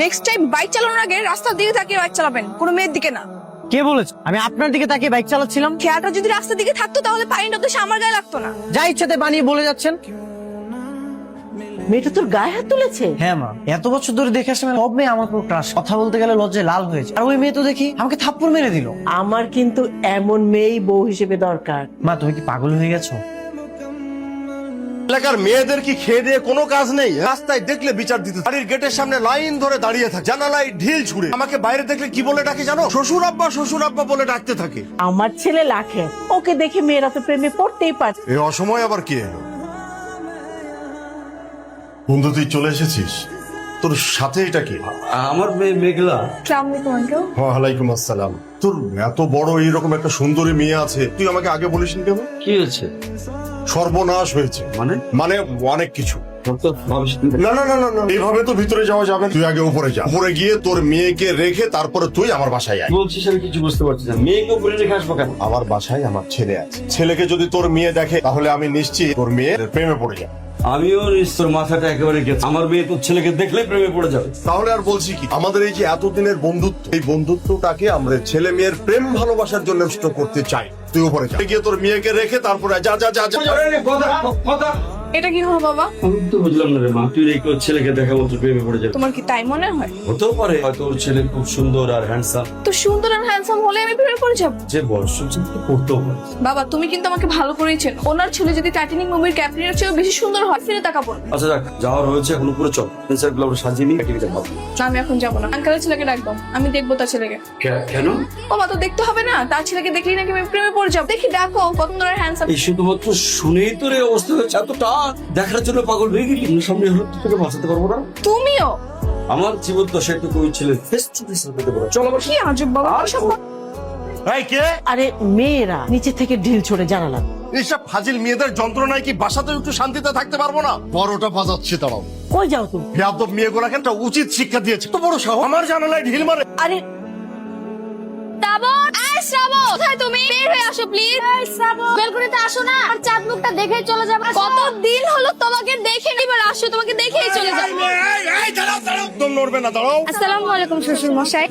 Next time bike চালানোর আগে রাস্তার দিকে তাকিয়ে বাইক চালাবেন, কোনো মেয়ের দিকে না। কে বলেছে? আমি আপনার দিকে তাকিয়ে বাইক চালাচ্ছিলাম। খেয়াটা যদি রাস্তার দিকে থাকতো তাহলে পানিটা তো আমার গায়ে লাগতো না। যা ইচ্ছাতে বানিয়ে বলে যাচ্ছেন। মেয়েটা তোর গায়ে হাত তুলেছে? হ্যাঁ মা, এত বছর ধরে দেখে আসলাম সব মেয়ে আমার উপর ক্রাশ। কথা বলতে গেলে লজ্জায় লাল হয়েছে, আর ওই মেয়ে তো দেখি আমাকে থাপ্পড় মেরে দিল। আমার কিন্তু এমন মেয়েই বউ হিসেবে দরকার। মা তুমি কি পাগল হয়ে গেছো? এলাকার মেয়েদের কি খেয়ে দিয়ে কোনো কাজ নেই? রাস্তায় দেখলে বিচার দিতে, বাড়ির গেটের সামনে লাইন ধরে দাঁড়িয়ে থাকে, জানালায় ঢিল ছুড়ে। আমাকে বাইরে দেখলে কি বলে ডাকে জানো? শ্বশুর আব্বা বলে ডাকতে থাকে। আমার ছেলে লাখে, ওকে দেখে মেয়েরা তো প্রেমে পড়তেই পারে। এই অসময় আবার কি এলো? বন্ধু তুই চলে এসেছিস, তোর সাথে এটা কি? আমার মেয়ে মেঘলা। আসসালামু আলাইকুম আঙ্কেল। ওয়ালাইকুম আসসালাম। তোর এত বড় এইরকম একটা সুন্দরী মেয়ে আছে, তুই আমাকে আগে বলিসনি কেন? কি হয়েছে? সর্বনাশ হয়েছে। মানে মানে অনেক কিছু। তোর তো ভাবিস না না না না না, এইভাবে তো ভিতরে যাওয়া যাবে না। তুই আগে উপরে যা, উপরে গিয়ে তোর মেয়েকে রেখে তারপরে তুই আমার বাসায় আয়। বলছিস, আমি কিছু বুঝতে পারছি না। মেয়েকে উপরে রেখে আসবো কেন? আমার বাসায় আমার ছেলে আছে, ছেলেকে যদি তোর মেয়ে দেখে তাহলে আমি নিশ্চিত তোর মেয়ের প্রেমে পড়ে যাবে। আমিও তোর মাথাটা একেবারে গেছে। আমার মেয়ে তোর ছেলেকে দেখলে প্রেমে পড়ে যাবে। তাহলে আর বলছি কি, আমাদের এই যে এতদিনের বন্ধুত্ব, এই বন্ধুত্বটাকে আমরা ছেলে মেয়ের প্রেম ভালোবাসার জন্য নষ্ট করতে চাই। তুই উপরে যা, গিয়ে তোর মেয়েকে রেখে তারপরে যা যা যা যা। কথা এটা কি হলো বাবা? আমি তো বুঝলাম না রে মা, তুই রেখে ওর ছেলেকে দেখা বলছো প্রেমে পড়ে যাবে। তোমার কি তাই মনে হয়? হতেও পারে, হয়তো ওর ছেলে খুব সুন্দর আর হ্যান্ডসাম। তো সুন্দর আর হ্যান্ডসাম হলে আমি প্রেমে পড়ে যাব? যে বয়স হচ্ছে পড়তেও পারে। বাবা তুমি কিন্তু আমাকে ভালো করেই চেনো। ওনার ছেলে যদি টাইটানিক মুভির ক্যাপ্টেনের চেয়েও বেশি সুন্দর হয়, ফিরে তাকাবো না। আচ্ছা যাক, যাওয়ার হয়েছে, এখন উপরে চল। ফেন্সার গুলো আমরা সাজিয়ে নিই, একটিভিটি ভাবো। আমি এখন যাবো না, আঙ্কেলের ছেলেকে ডাকবো, আমি দেখবো তার ছেলেকে। কেন? বাবা তো দেখতে হবে না? তার ছেলেকে দেখলেই নাকি আমি প্রেমে পড়ে যাবো। দেখি ডাকো, কত সুন্দর হ্যান্ডসাম। এই শুধুমাত্র শুনেই তোর এই অবস্থা হয়েছে? এতটা দেখার জন্য পাগল হয়ে গেলি? সামনে হলো তোকে বাঁচাতে পারবো না। তুমিও? আমার জীবন তো সেটা কই ছেলে ফেস টু ফেস পেতে পারো। চল আবার। কি আজব বাবা এসব। এই কে? আরে মেয়েরা নিচে থেকে ঢিল ছড়ে জানালাম। এইসব ফাজিল মেয়েদের যন্ত্রণায় কি বাসাতে একটু শান্তিতে থাকতে পারবো না? বড়টা বাজাচ্ছে তারাও। কই যাও তুমি? বেয়াদব মেয়েগুলাকে একটা উচিত শিক্ষা দিয়েছে। তো বড় সাহস, আমার জানালায় ঢিল মারে। আরে শ্রাবণ, এই শ্রাবণ, কোথায় তুমি? বের হয়ে আসো প্লিজ। এই শ্রাবণ, বেলকনিতে আসো না, আর চাঁদ মুখটা দেখেই চলে যাবে। কতদিন হলো তোমাকে দেখে নিবার, আসো তোমাকে দেখেই চলে যাবে। এই দাঁড়াও দাঁড়াও, একদম নড়বে না, দাঁড়াও। আসসালামু আলাইকুম শ্বশুর মশাই।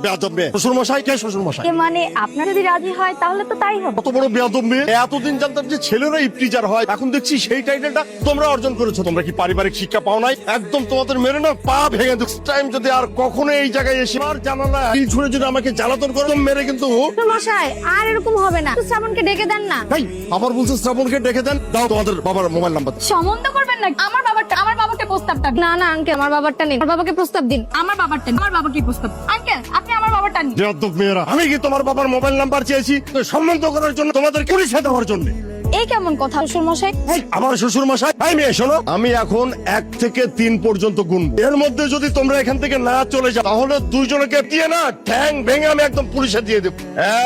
বেয়াদব মেয়ে। শ্বশুর মশাই কে? শ্বশুর মশাই মানে আপনার যদি রাজি হয় তাহলে তো তাই হবে। কত বড় বেয়াদব মেয়ে! এতদিন জানতাম যে ছেলেরা ইফটিজার হয়, এখন দেখছি সেই টাইটেলটা তোমরা অর্জন করেছো। তোমরা কি পারিবারিক শিক্ষা পাও নাই? একদম তোমাদের মেরে না পা ভেঙে দিচ্ছি। টাইম যদি আর কখনো এই জায়গায় এসে আমার জানালা ঢিল ছুঁড়ে যদি আমাকে জ্বালাতন করো, তো মেরে কিন্তু। শ্বশুর মশাই আর এরকম হবে না, তো শ্রাবণকে ডেকে দেন না। এই আবার বলছো শ্রাবণকে ডেকে দেন? দাও তোমাদের বাবার মোবাইল নাম্বার। সম্বন্ধ করবেন না? আমার বাবাকে প্রস্তাবটা। না না আঙ্কেল, আমার বাবারটা নেই, আমার বাবাকে প্রস্তাব দিন। আমার বাবাকে প্রস্তাব। আঙ্কেল আপনি আমার বাবারটা নিন। বেয়াদব মেয়েরা, আমি কি তোমার বাবার মোবাইল নাম্বার চেয়েছি সম্বন্ধ করার জন্য, তোমাদের পুলিশে দেওয়ার জন্য? এই কেমন কথা শ্বশুর মশাই? আমার শ্বশুর মশাই, এই মেয়ে শোনো, আমি এখন 1 থেকে 3 পর্যন্ত গুনবো। এর মধ্যে যদি তোমরা এখান থেকে না চলে যাও তাহলে দুইজনকে দিয়ে না ঠ্যাং ভেঙে আমি একদম পুলিশে দিয়ে দেবো।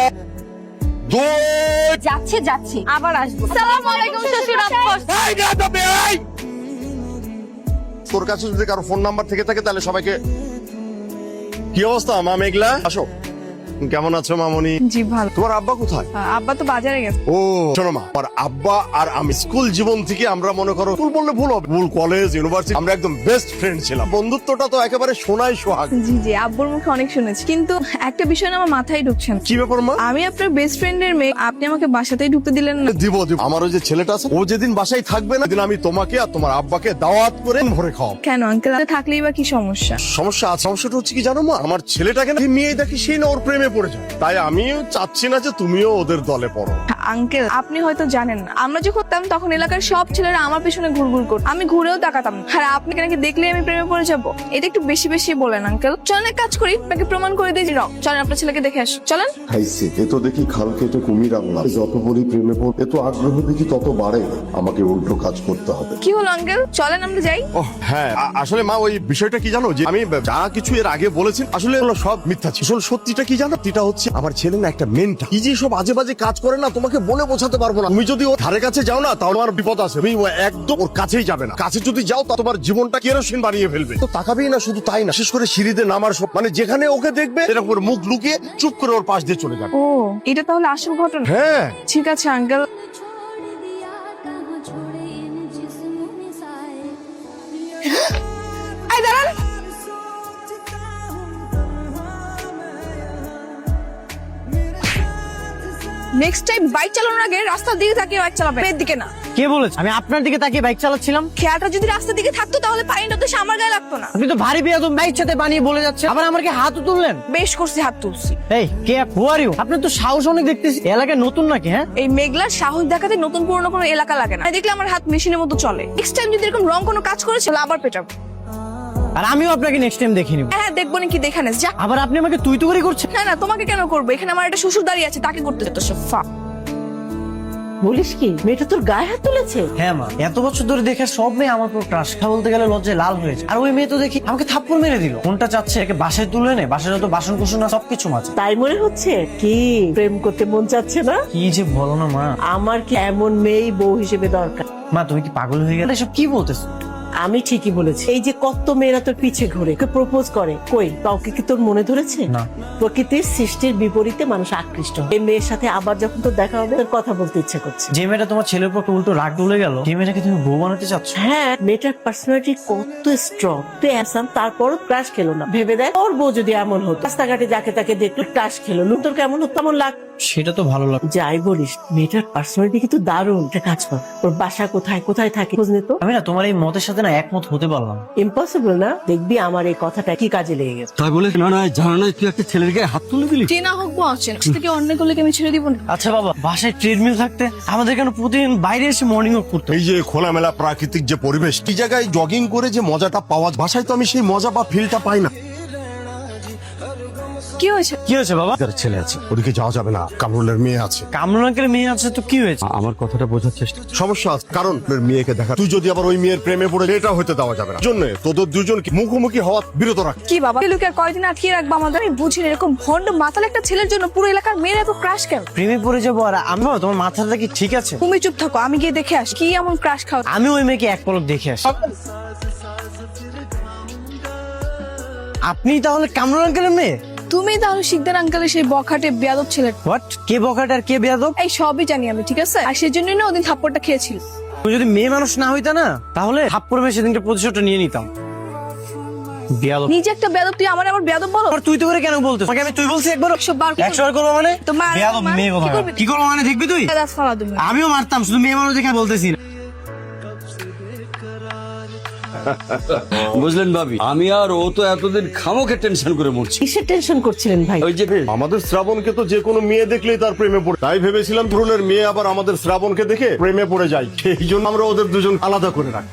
1 2 যাচ্ছে আবার আসবো। আসসালামু আলাইকুম শ্বশুর আব্বা। এই বেয়াদব মেয়ে, এই! তোর কাছে যদি কারো ফোন নাম্বার থেকে থাকে তাহলে সবাইকে। কি অবস্থা মা মেঘলা? আসো। কেমন আছো মামনি? জি ভালো। তোমার আব্বা কোথায়? আব্বা তো বাজারে গেছে। ও শোনো মা, আমার আব্বা আর আমি স্কুল জীবন থেকে আমরা মনে করো, স্কুল বললে ভুল হবে, স্কুল কলেজ ইউনিভার্সিটি আমরা একদম বেস্ট ফ্রেন্ড ছিলাম। বন্ধুত্বটা তো একেবারে সোনায় সোহাগ। জি আব্বুর মুখে অনেক শুনেছি, কিন্তু একটা বিষয় না আমার মাথায় ঢুকছে না। কি ব্যাপার মা? আমি আপনার বেস্ট ফ্রেন্ডের মেয়ে, আপনি আমাকে বাসাতেই ঢুকতে দিলেন না। দিব আমার ওই যে ছেলেটা আছে, ও যেদিন বাসায় থাকবে না সেদিন আমি তোমাকে আর তোমার আব্বাকে দাওয়াত করে ভরে খাওয়াবো। কেন আঙ্কেল, থাকলেই বা কি সমস্যা? সমস্যা আছে। সমস্যাটা হচ্ছে কি জানো মা, আমার ছেলেটাকে না মেয়ে দেখি সেই না ওর প্রেমে পড়ে যায়। তাই আমিও চাচ্ছি না যে তুমিও ওদের দলে পড়ো। আঙ্কেল আপনি হয়তো জানেন না, আমরা যখন করতাম তখন এলাকার সব ছেলেরা আমার পেছনে ঘুরঘুর করত, আমি ঘুরেও তাকাতাম না। আর আপনাকে নাকি দেখলেই আমি প্রেমে পড়ে যাবো, এটা একটু বেশি বেশি বলেন আঙ্কেল। চলেন এক কাজ করি, আপনাকে প্রমাণ করে দিই। চলেন আপনার ছেলেকে দেখে আস, চলেন। খাইছে এ তো দেখি খাল কেটে কুমির আনলাম। যত বড়ি প্রেমে পড়, এত আগ্রহ দেখি তত বাড়ে। আমাকে উল্টো কাজ করতে হবে। কি হলো আঙ্কেল, চলেন আমরা যাই। ও হ্যাঁ, আসলে মা ওই বিষয়টা কি জানো, যে আমি যা কিছু এর আগে বলেছি আসলে এগুলো সব মিথ্যা ছিল। আসলে সত্যিটা কি জানো, এটা হচ্ছে আমার ছেলে না একটা মেন্টা, কি যে সব আজে বাজে কাজ করে না, তোমাকে বলে বোঝাতে পারবো না। তুমি যদি ওর ধারে কাছে যাও না তাহলে আমার বিপদ আছে। তুমি একদম ওর কাছেই যাবে না। কাছে যদি যাও তা তোমার জীবনটা কেরোসিন বানিয়ে ফেলবে। তো তাকাবেই না, শুধু তাই না, বিশেষ করে সিঁড়িতে নামার সব, মানে যেখানে ওকে দেখবে এরকম করে মুখ লুকিয়ে চুপ করে ওর পাশ দিয়ে চলে যাবে। ও এটা তাহলে আসল ঘটনা? হ্যাঁ ঠিক আছে আঙ্কেল। এই দাঁড়ান, নেক্সট টাইম বাইক চালানোর আগে রাস্তার দিকে তাকিয়ে বাইক চালাবে, মেয়ের দিকে না। কে বলেছে? আমি আপনার দিকে তাকিয়ে বাইক চালাচ্ছিলাম। খেয়াটা যদি রাস্তার দিকে থাকতো তাহলে পানিটা তো আমার গায়ে লাগতো না। আপনি তো ভারী বেয়াদব, বাইক সাথে বানিয়ে বলে যাচ্ছে, আবার আমাকে হাতও তুললেন। বেশ করছি, হাত তুলছি। এই কে, হু আর ইউ? আপনার তো সাহস অনেক দেখতেছি। এলাকায় নতুন নাকি? হ্যাঁ, এই মেঘলার সাহস দেখাতে নতুন পুরনো কোনো এলাকা লাগে না। দেখলে আমার হাত মেশিনের মতো চলে। নেক্সট টাইম যদি এরকম রং কোনো কাজ করেছে তাহলে আবার পেটাবো। আর আমিও আপনাকে নেক্সট টাইম দেখে নিব। হ্যাঁ দেখবো নাকি, দেখা নেস যা। আবার আপনি আমাকে তুই তুই করছেন। না না, তোমাকে কেন করবো? এখানে আমার একটা শ্বশুর দাঁড়িয়ে আছে, তাকে করতে যেত সফা। বলিস কি, মেয়েটা তোর গায়ে হাত তুলেছে? হ্যাঁ মা, এত বছর ধরে দেখে সব মেয়ে আমার উপর ক্রাশ। কথা বলতে গেলে লজ্জায় লাল হয়েছে। আর ওই মেয়ে তো দেখি আমাকে থাপ্পড় মেরে দিল। কোনটা চাচ্ছে একে বাসায় তুলে নে, বাসায় যত বাসন কুসন না সবকিছু মাঝে। তাই মনে হচ্ছে কি প্রেম করতে মন চাচ্ছে না? কি যে বলো না মা। আমার কি এমন মেয়েই বউ হিসেবে দরকার? মা তুমি কি পাগল হয়ে গেলে? এসব কি বলতেছো? আমি ঠিকই বলেছি। এই যে কত মেয়েরা তোর পিছে ঘুরে প্রপোজ করে, কই কাউকে কি তোর মনে ধরেছে? না। প্রকৃতির সৃষ্টির বিপরীতে মানুষ আকৃষ্ট হয়। এই মেয়ের সাথে আবার যখন তোর দেখা হবে তোর কথা বলতে ইচ্ছে করছে। যে মেয়েটা তোমার ছেলের উপর উল্টো রাগ ডলে গেল, সেই মেয়েটাকে তুমি বউ বানাতে চাচ্ছ? হ্যাঁ, মেয়েটার পার্সোনালিটি কত স্ট্রং। তুই অ্যাসাম, তারপরও ক্রাশ খেলো না। ভেবে দেখ ওর বউ যদি এমন হতো, রাস্তাঘাটে যাকে তাকে দেখলো ক্রাশ খেলো, তোর কেমন হতো? কেমন লাগ? সেটা তো ভালো লাগে। যাই বলিস, মেয়েটার পার্সোনালিটি কিন্তু দারুণ। একটা কাজ কর, ওর বাসা কোথায় কোথায় থাকে খোঁজ নে তো। আমি না তোমার এই মতের সাথে না একমত হতে পারলাম। ইম্পসিবল না? দেখবি আমার এই কথাটা কি কাজে লেগে গেছে। তাই বলে না না জানা না তুই একটা ছেলের গায়ে হাত তুলে দিলি। চেনা হোক বা অচেনা, থেকে অন্য করলে আমি ছেড়ে দিব না। আচ্ছা বাবা, বাসায় ট্রেডমিল থাকতে আমাদের কেন প্রতিদিন বাইরে এসে মর্নিং ওয়াক করতে? এই যে খোলামেলা প্রাকৃতিক যে পরিবেশ, এই জায়গায় জগিং করে যে মজাটা পাওয়া যায়, বাসায় তো আমি সেই মজা বা ফিলটা পাই না। কি হয়েছে? কি হয়েছে বাবা? তার ছেলে আছে, ওদিকে যাওয়া যাবে না। কামরুলের মেয়ে আছে। কামরুল আঙ্কেলের মেয়ে আছে তো কি হয়েছে? আমার কথাটা বোঝার চেষ্টা। সমস্যা আছে, কারণ ওর মেয়েকে দেখা, তুই যদি আবার ওই মেয়ের প্রেমে পড়ে, এটা হতে দেওয়া যাবে না। জন্য তোদের দুজনকে মুখোমুখি হওয়া বিরত রাখ। কি বাবা, লোকে আর কয়দিন আটকিয়ে রাখবো আমাদের? আমি বুঝি না, এরকম ভন্ড মাতাল একটা ছেলের জন্য পুরো এলাকার মেয়েরা এত ক্রাশ কেন? প্রেমে পড়ে যাবো আর আমি? বাবা, তোমার মাথাটা কি ঠিক আছে? তুমি চুপ থাকো, আমি গিয়ে দেখে আসি কি এমন ক্রাশ খাও। আমি ওই মেয়েকে এক পলক দেখে আসি। আপনি তাহলে কামরুল আঙ্কেলের মেয়ে? তুমি তাহলে শিকদার আঙ্কেলের সেই বখাটে বেয়াদব ছেলে। হোয়াট? কে বকাট আর কে বেয়াদব? এই সবই জানি আমি, ঠিক আছে? আর সেই জন্যই না ওদিন থাপ্পড়টা খেয়েছিল। তুমি যদি মেয়ে মানুষ না হইতা না, তাহলে থাপ্পড় মেয়ে সেদিনকে প্রতিশোধটা নিয়ে নিতাম। বেয়াদব। নিজে একটা বেয়াদব, তুই আমার আবার বেয়াদব বলো? আর তুই তো করে কেন বলতে? তোমাকে আমি তুই বলছি একবার? 100 বার 100 বার করবো মানে? তোমার বেয়াদব মেয়ে কি কথা। করবি? কি করবো মানে দেখবি তুই? দাদা ফালা তুমি। আমিও মারতাম, শুধু মেয়ে মানুষ দেখে বলতেছি না। বুঝলেন ভাবি, আমি আর ও তো এতদিন খামোকে টেনশন করে মরছি। কিসের টেনশন করছিলেন ভাই? ওই যে আমাদের শ্রাবণকে তো যে কোনো মেয়ে দেখলেই তার প্রেমে পড়ে, তাই ভেবেছিলাম ধরনের মেয়ে আবার আমাদের শ্রাবণকে দেখে প্রেমে পড়ে যায়, সেই জন্য আমরা ওদের দুজন আলাদা করে রাখি।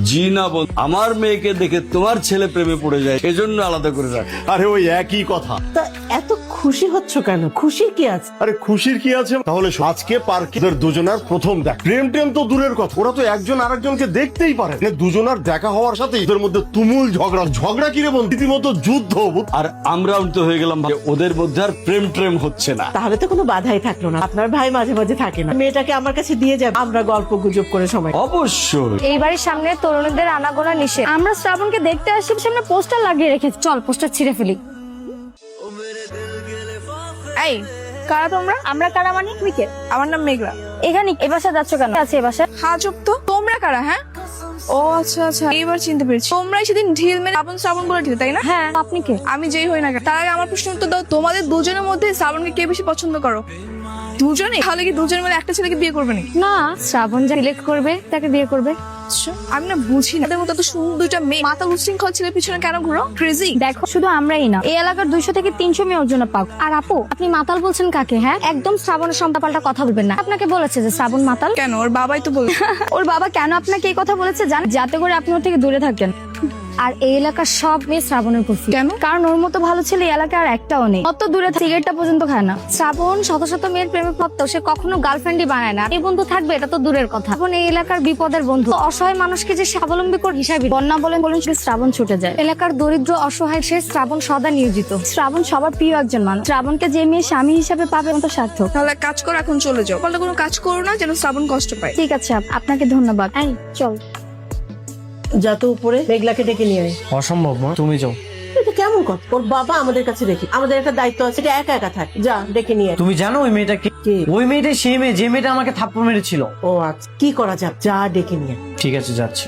জি না বল, আমার মেয়েকে দেখে তোমার ছেলে প্রেমে পড়ে যায়, এজন্য আলাদা করে রাখ। আরে ওই একই কথা। তা এত খুশি হচ্ছ কেন? খুশির কি আছে? আরে খুশির কি আছে? তাহলে আজকে পার্কে ওদের দুজনার প্রথম দেখা। প্রেম টেম তো দূরের কথা, ওরা তো একজন আরেকজনকে দেখতেই পারে না। দুজনার দেখা হওয়ার সাথে ওদের মধ্যে তুমুল ঝগড়া। ঝগড়া কি রে বোন, রীতিমতো যুদ্ধ। আর আমরা উল্টো হয়ে গেলাম, ওদের মধ্যে আর প্রেম ট্রেম হচ্ছে না। তাহলে তো কোনো বাধাই থাকলো না। আপনার ভাই মাঝে মাঝে থাকে না, মেয়েটাকে আমার কাছে দিয়ে যাবে, আমরা গল্প গুজব করে সময়। অবশ্যই। এই বাড়ির সামনে তরুণীদের আনাগোনা নিষেধ। আমরা শ্রাবণকে দেখতে আসি, সামনে পোস্টার লাগিয়ে রেখেছি। চল পোস্টার ছিঁড়ে ফেলি। এই কারা তোমরা? আমরা কারা মানে? তুমি কে? আমার নাম মেঘলা। এখানে এ বাসা যাচ্ছ কেন? আছে এ বাসা? হ্যাঁ চুপ তো। তোমরা কারা? হ্যাঁ, ও আচ্ছা আচ্ছা, এইবার চিনতে পেরেছি। তোমরাই সেদিন ঢিল মেরে শ্রাবণ বলে ঢিল, তাই না? হ্যাঁ, আপনি কে? আমি যেই হই না কেন, তার আগে আমার প্রশ্ন উত্তর দাও। তোমাদের দুজনের মধ্যে শ্রাবণকে কে বেশি পছন্দ করো? দুজনে? তাহলে কি দুজনের মধ্যে একটা ছেলেকে বিয়ে করবে না? না, শ্রাবণ যা সিলেক্ট করবে তাকে বিয়ে করবে। আমি না বুঝি না, তাদের মতো এত সুন্দর দুইটা মেয়ে মাথা উচ্ছৃঙ্খল ছেলের পিছনে কেন ঘুরো? ক্রেজি। দেখো, শুধু আমরাই না, এই এলাকার 200 থেকে 300 মেয়ে ওর জন্য পাক। আর আপু, আপনি মাতাল বলছেন কাকে? হ্যাঁ, একদম শ্রাবণের সম্পাপাল্টা কথা বলবেন না। আপনাকে বলেছে যে শ্রাবণ মাতাল? কেন? ওর বাবাই তো বলছে। ওর বাবা কেন আপনাকে এই কথা বলেছে জানেন? যাতে করে আপনি ওর থেকে দূরে থাকেন। আর এই এলাকার সব মেয়ে শ্রাবণের প্রতি। কেন? কারণ ওর মতো ভালো ছেলে এই এলাকায় আর একটাও নেই। অত দূরে সিগারেটটা পর্যন্ত খায় না। শ্রাবণ শত শত মেয়ের প্রেমে পড়তো, সে কখনো গার্লফ্রেন্ডই বানায় না। এই বন্ধু থাকবে এটা তো দূরের কথা। শ্রাবণ এই এলাকার বিপদের বন্ধু। অসহায় মানুষকে যে স্বাবলম্বী করে হিসাবে বন্যা বলেন শ্রাবণ ছুটে যায়। এলাকার দরিদ্র অসহায় সে শ্রাবণ সদা নিয়োজিত। শ্রাবণ সবার প্রিয় একজন মানুষ। শ্রাবণকে যে মেয়ে স্বামী হিসাবে পাবে মতো সার্থক। তাহলে এক কাজ করো, এখন চলে যাও। ফলে কোনো কাজ করো না যেন শ্রাবণ কষ্ট পায়। ঠিক আছে, আপনাকে ধন্যবাদ। এই চল। যা তো উপরে মেঘলাকে ডেকে নিয়ে আয়। অসম্ভব মা, তুমি যাও। এটা কেমন কথা? ওর বাবা আমাদের কাছে রেখে, আমাদের একটা দায়িত্ব আছে, এটা একা একা থাকে। যা ডেকে নিয়ে আয়। তুমি জানো ওই মেয়েটা কে? কে? ওই মেয়েটাই সেই মেয়ে যে মেয়েটা আমাকে থাপ্পড় মেরেছিল। ও আচ্ছা, কি করা যাক? যা ডেকে নিয়ে আয়। ঠিক আছে, যাচ্ছি।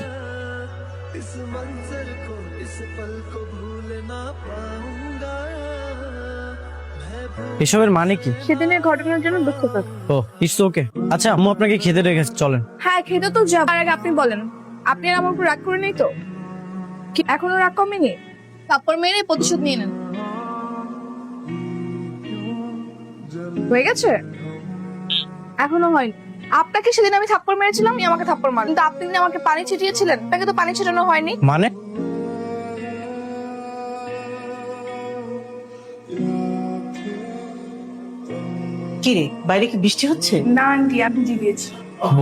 এসবের মানে কি? সেদিনের ঘটনার জন্য দুঃখ পাচ্ছি। ও ইটস ওকে। আচ্ছা আম্মু আপনাকে খেতে রেখেছে, চলেন। হ্যাঁ খেতে তো যাব, তার আগে আপনি বলেন, আপনি আর আমার উপর রাগ করে নেই তো? কি এখনো রাগ কমেনি? থাপ্পড় মেরে প্রতিশোধ নিয়ে নেন। হয়ে গেছে? এখনো হয়নি। আপনাকে সেদিন আমি থাপ্পড় মেরেছিলাম, আপনি আমাকে থাপ্পড় মারেন, কিন্তু আপনি দিন আমাকে পানি ছিটিয়েছিলেন, আপনাকে তো পানি ছিটানো হয়নি। মানে? কি রে, বাইরে কি বৃষ্টি হচ্ছে? না আন্টি, আপনি জিগিয়েছি।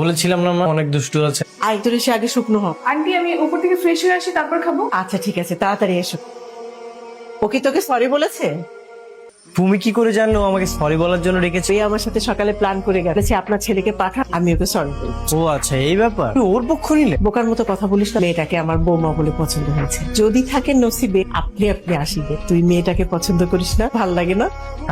বলেছিলাম না মা, অনেক দুষ্টু আছে। আয় তোর এসে আগে শুকনো হোক। আন্টি আমি উপর থেকে ফ্রেশ হয়ে আসি, তারপর খাবো। আচ্ছা ঠিক আছে, তাড়াতাড়ি এসো। ও কি তোকে সরি বলেছে? তুমি কি করে জানলো আমাকে সরি বলার জন্য রেখেছে? তুই আমার সাথে সকালে প্ল্যান করে গেছে আপনার ছেলেকে পাঠা, আমি ওকে সরি বলি। ও আচ্ছা এই ব্যাপার, তুমি ওর পক্ষ নিলে? বোকার মতো কথা বলিস না, মেয়েটাকে আমার বৌমা বলে পছন্দ হয়েছে। যদি থাকে নসিবে আপনি আপনি আসিবে। তুই মেয়েটাকে পছন্দ করিস না? ভাল লাগে না?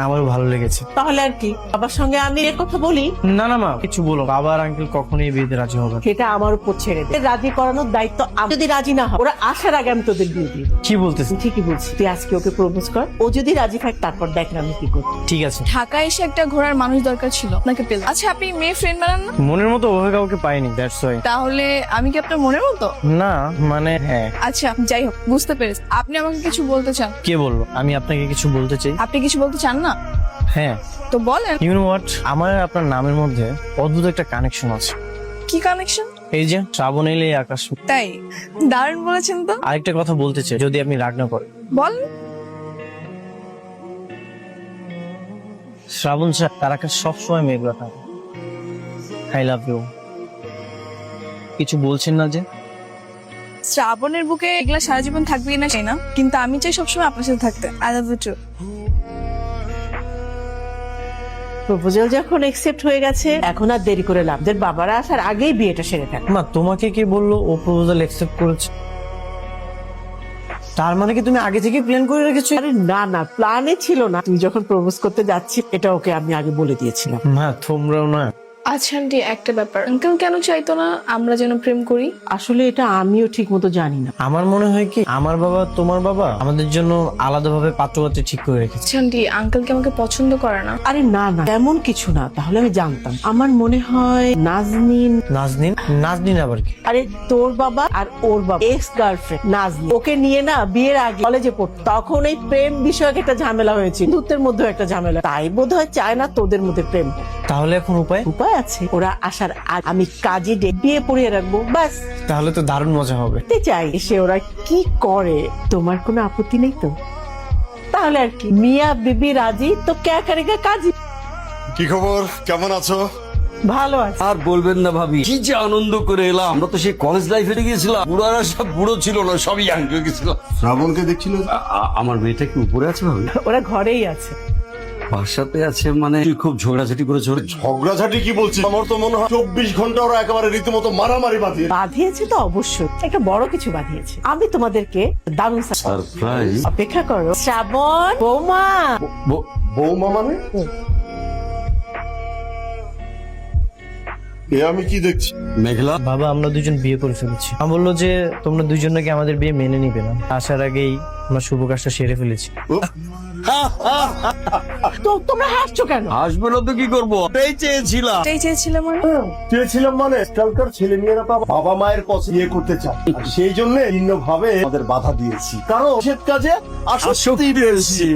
আমারও ভালো লেগেছে। তাহলে আর কি, বাবার সঙ্গে আমি এর কথা বলি? না না মা, কিছু বলো। বাবা আর আঙ্কেল কখনোই বিয়েতে রাজি হবে না। সেটা আমার উপর ছেড়ে দে। রাজি করানোর দায়িত্ব আমার। যদি রাজি না হয়, ওরা আসার আগে আমি তোদের বিয়ে দিই। কি বলতেছ? ঠিকই বলছি, তুই আজকে ওকে প্রপোজ কর। ও যদি রাজি থাকে তারপর দেখ না আমি কি করি। ঠিক আছে। ঢাকায় এসে একটা ঘোরার মানুষ দরকার ছিল, আপনাকে পেলাম। আচ্ছা আপনি মেয়ে ফ্রেন্ড বানান না? মনের মতো ওভাবে কাউকে পাইনি, দ্যাটস ওয়াই। তাহলে আমি কি আপনার মনের মতো? না মানে হ্যাঁ। আচ্ছা যাই হোক, বুঝতে পেরেছি। আপনি আমাকে কিছু বলতে চান? কে বললো আমি আপনাকে কিছু বলতে চাই? আপনি কিছু বলতে চান না? হ্যাঁ। তো বলেন। ইউ নো হোয়াট, আমার আর আপনার নামের মধ্যে অদ্ভুত একটা কানেকশন আছে। কি কানেকশন? এই যে শ্রাবণ এলে আকাশ। তাই? দারুণ বলেছেন তো। আরেকটা কথা বলতে চাই, যদি আপনি রাগ না করেন। বলেন। শ্রাবণ স্যার, তার আকাশ সবসময় মেঘলা থাকে। I love you. কিছু বলছেন না যে? শ্রাবণের বুকে এগুলা সারা জীবন থাকবেই না, চাই না, কিন্তু আমি চাই সবসময় আপনার সাথে থাকতে। I love you too. Proposal যখন একসেপ্ট হয়ে গেছে, এখন আর দেরি করে লাভ। দের বাবারা আসার আগেই বিয়েটা সেরে থাকে। মা, তোমাকে কে বললো ও প্রপোজাল অ্যাকসেপ্ট করেছে? তার মানে কি তুমি আগে থেকে প্ল্যান করে রেখেছো? আরে না না, প্ল্যানে ছিল না। তুই যখন প্রপোজ করতে যাচ্ছি এটা ওকে আমি আগে বলে দিয়েছিলাম। মা তোমরাও না। আচ্ছা আন্টি, একটা ব্যাপার, আঙ্কেল কেন চাইতো না আমরা যেন প্রেম করি? আসলে এটা আমিও ঠিক মতো জানি না। আমার মনে হয় কি, আমার বাবা তোমার বাবা আমাদের জন্য আলাদাভাবে পাত্রপাত্রী ঠিক করে রেখেছে। আচ্ছা আন্টি, আঙ্কেল কি আমাকে পছন্দ করে না? আরে না না, এমন কিছু না। তাহলে আমি জানতাম। আমার মনে হয় নাজনীন। নাজনীন? নাজনীন আবার কি? আরে তোর বাবা আর ওর বাবা এক্স গার্লফ্রেন্ড নাজনীন, ওকে নিয়ে না বিয়ের আগে কলেজে পড়তো। তখন এই প্রেম বিষয়ক একটা ঝামেলা হয়েছিল, দুধের মধ্যে একটা ঝামেলা। তাই বোধহয় চায় না তোদের মধ্যে প্রেম। তাহলে এখন উপায়? উপায় আছে। ওরা আসার আগে আমি কাজে বিয়ে পড়িয়ে রাখবো, ব্যাস। তাহলে তো দারুণ মজা হবে। দেখতে চাই এসে ওরা কি করে। তোমার কোনো আপত্তি নেই তো? তাহলে আর কি, মিয়া বিবি রাজি তো ক্যা করেগা কাজী। কি খবর, কেমন আছো? ভালো আছে। আর বলবেন না ভাবি, কি যে আনন্দ করে এলাম। আমরা তো সেই কলেজ লাইফে গিয়েছিলাম, বুড়ারা সব বুড়ো ছিল না, সবই ইয়াং হয়ে গেছিল। শ্রাবণকে দেখছিল? আমার মেয়েটা কি উপরে আছে ভাবি? ওরা ঘরেই আছে। বাসাতে আছে মানে? তুই খুব ঝগড়াঝাটি করেছো? ঝগড়াঝাটি কি বলছিস? আমার তো মনে হয় 24 ঘন্টা ওরা একেবারে রীতিমতো মারামারি বাঁধিয়ে। বাঁধিয়েছে তো অবশ্যই, একটা বড় কিছু বাঁধিয়েছে। আমি তোমাদেরকে দারুণ সারপ্রাইজ। অপেক্ষা করো। শ্রাবণ, বৌমা। বৌমা মানে? এ আমি কি দেখছি? মেঘলা, বাবা আমরা দুজন বিয়ে করে ফেলেছি। আমি বললো যে তোমরা দুজন নাকি আমাদের বিয়ে মেনে নিবে না। আসার আগেই আমরা শুভ কাজটা সেরে ফেলেছি। তো তোমরা হাসছো কেন? আসবে না তো কি করবো? এটাই চেয়েছিলাম। এটাই চেয়েছিলাম মানে? চেয়েছিলাম মানে আজকালকার ছেলে মেয়েরা তো বাবা মায়ের পছন্দ বিয়ে করতে চায়, আর সেই জন্য ভিন্ন ভাবে আমাদের বাধা দিয়েছি, কারণ সে কাজে আসক্তি রয়েছে।